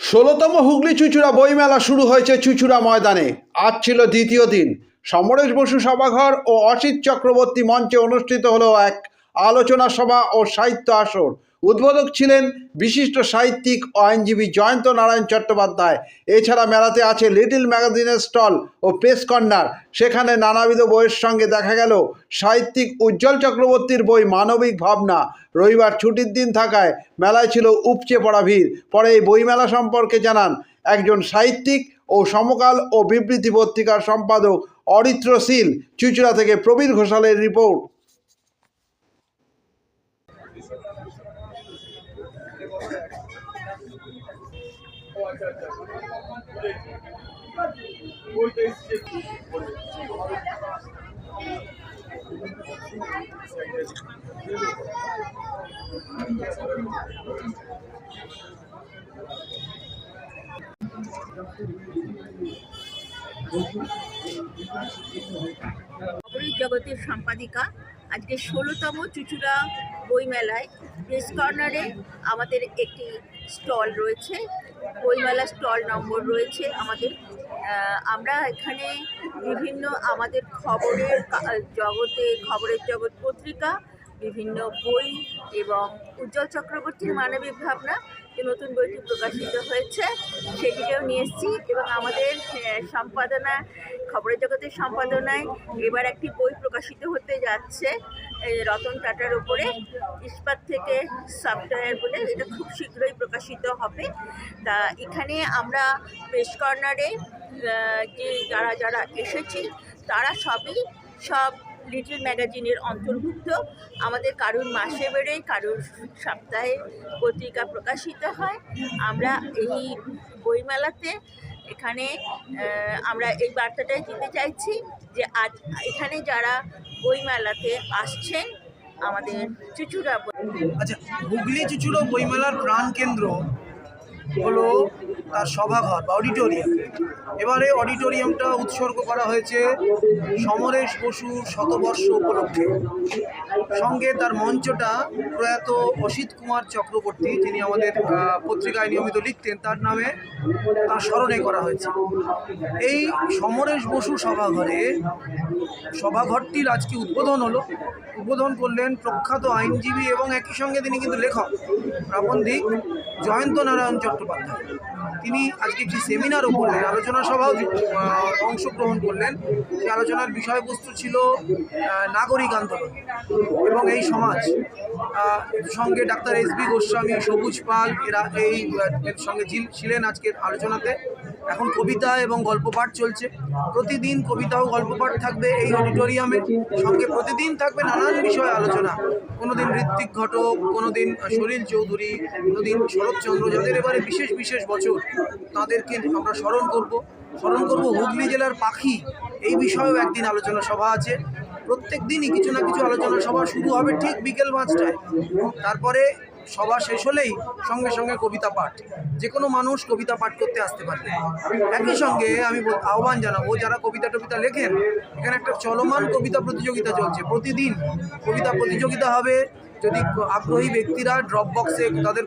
ষোলোতম হুগলি চুঁচুড়া বইমেলা শুরু হয়েছে চুঁচুড়া ময়দানে। আজ ছিল দ্বিতীয় দিন। সমরেশ বসু সভাঘর ও অসিত চক্রবর্তী মঞ্চে অনুষ্ঠিত হলো এক আলোচনা সভা ও সাহিত্য আসর। উদ্বোধক ছিলেন বিশিষ্ট সাহিত্যিক ও আইনজীবী জয়ন্ত নারায়ণ চট্টোপাধ্যায়। এছাড়া মেলাতে আছে লিটল ম্যাগাজিনের স্টল ও প্রেস কর্নার। সেখানে নানাবিধ বইয়ের সঙ্গে দেখা গেল সাহিত্যিক উজ্জ্বল চক্রবর্তীর বই মানবিক ভাবনা। রবিবার ছুটির দিন থাকায় মেলায় ছিল উপচে পড়া ভিড়। পরে এই বইমেলা সম্পর্কে জানান একজন সাহিত্যিক ও সমকাল ও বিবৃতি পত্রিকার সম্পাদক অরিত্র শীল। চুঁচুড়া থেকে প্রবীর ঘোষালের রিপোর্ট। জগতের সম্পাদিকা আজকে 16তম চুঁচুড়া বইমেলায় প্রেস কর্নারে আমাদের একটি স্টল রয়েছে। বইমেলা স্টল নম্বর রয়েছে আমাদের। আমরা এখানে বিভিন্ন আমাদের খবরের জগৎ পত্রিকা, বিভিন্ন বই এবং উজ্জ্বল চক্রবর্তীর মানবিক ভাবনা যে নতুন বইটি প্রকাশিত হয়েছে সেটিকেও নিয়ে এসেছি। এবং আমাদের সম্পাদনা খবরের জগতের সম্পাদনায় এবার একটি বই প্রকাশিত হতে যাচ্ছে রতন টাটার উপরে, ইস্পাত থেকে সফটওয়্যার বলে। এটা খুব শীঘ্রই প্রকাশিত হবে। তা এখানে আমরা প্রেস কর্নারে যে যারা এসেছি তারা সব লিটল ম্যাগাজিনের অন্তর্ভুক্ত। আমাদের কারুর মাসে বেড়ে কারুর সপ্তাহে পত্রিকা প্রকাশিত হয়। আমরা এই বইমেলাতে এখানে আমরা এই বার্তাটাই দিতে চাইছি যে আজ এখানে যারা বইমেলাতে আসছেন আমাদের চুঁচুড়া হুগলি চুঁচুড়া বইমেলার প্রাণকেন্দ্র হলো তার সভাঘর বা অডিটোরিয়াম। এবারে অডিটোরিয়ামটা উৎসর্গ করা হয়েছে সমরেশ বসুর শতবর্ষ উপলক্ষে। সঙ্গে তার মঞ্চটা প্রয়াত অসিত কুমার চক্রবর্তী, যিনি আমাদের পত্রিকায় নিয়মিত লিখতেন, তার নামে তার স্মরণে করা হয়েছে। এই সমরেশ বসু সভাঘরটির আজকে উদ্বোধন হলো। উদ্বোধন করলেন প্রখ্যাত আইনজীবী এবং একই সঙ্গে তিনি কিন্তু লেখক প্রাবন্ধিক জয়ন্ত নারায়ণ চট্টোপাধ্যায়। তিনি আজকে একটি সেমিনারও করলেন, আলোচনা সভাও অংশগ্রহণ করলেন। সেই আলোচনার বিষয়বস্তু ছিল নাগরিক আন্দোলন এবং এই সমাজ। সঙ্গে ডাক্তার এস.বি. গোস্বামী, সবুজ পাল এরা এই সঙ্গে ছিলেন আজকের আলোচনাতে। এখন কবিতা এবং গল্প পাঠ চলছে। প্রতিদিন কবিতা ও গল্প পাঠ থাকবে এই অডিটোরিয়ামে। সঙ্গে প্রতিদিন থাকবে নানান বিষয়ে আলোচনা। কোনোদিন ঋত্বিক ঘটক, কোনোদিন সলিল চৌধুরী, কোনোদিন শরৎচন্দ্র, যাদের এবারে বিশেষ বছর, তাদেরকে আমরা স্মরণ করব। হুগলি জেলার পাখি, এই বিষয়েও একদিন আলোচনা সভা আছে। প্রত্যেক দিনই কিছু না কিছু আলোচনা সভা শুরু হবে ঠিক বিকেল 5টায়। তারপরে সভা শেষ হলেই সঙ্গে কবিতা পাঠ, যে কোনো মানুষ কবিতা পাঠ করতে আসতে পারবে। একই সঙ্গে আমি আহ্বান জানাবো, যারা কবিতা লেখেন, এখানে একটা চলমান কবিতা প্রতিযোগিতা চলছে। প্রতিদিন কবিতা প্রতিযোগিতা হবে। যদি আগ্রহী ব্যক্তিরা ড্রপ বক্সে তাদের